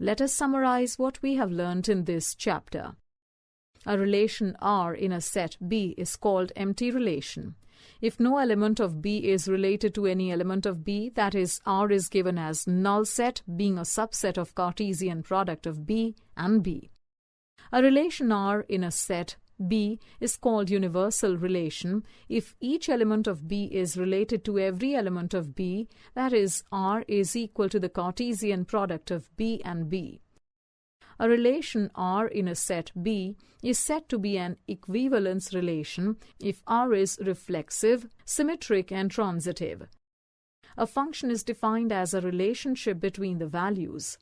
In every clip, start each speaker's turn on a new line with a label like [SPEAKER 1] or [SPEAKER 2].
[SPEAKER 1] Let us summarize what we have learnt in this chapter. A relation R in a set B is called empty relation. If no element of B is related to any element of B, that is, R is given as null set, being a subset of Cartesian product of B and B. A relation R in a set B is called universal relation if each element of B is related to every element of B, that is, R is equal to the Cartesian product of B and B. A relation R in a set B is said to be an equivalence relation if R is reflexive, symmetric, and transitive. A function is defined as a relationship between the values.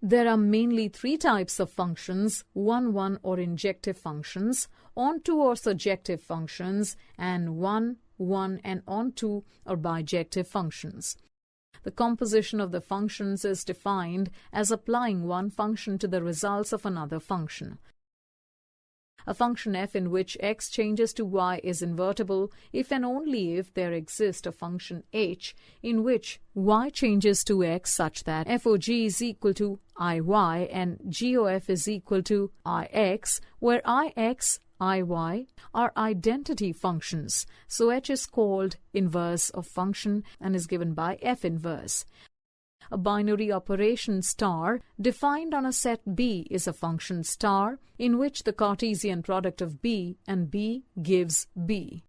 [SPEAKER 1] There are mainly three types of functions: one-one or injective functions, onto or surjective functions, and one-one and onto or bijective functions. The composition of the functions is defined as applying one function to the results of another function. A function f in which x changes to y is invertible if and only if there exists a function h in which y changes to x such that f of g is equal to iy and g of f is equal to ix, where ix, iy are identity functions, so h is called inverse of function and is given by f inverse. A binary operation star defined on a set B is a function star in which the Cartesian product of B and B gives B.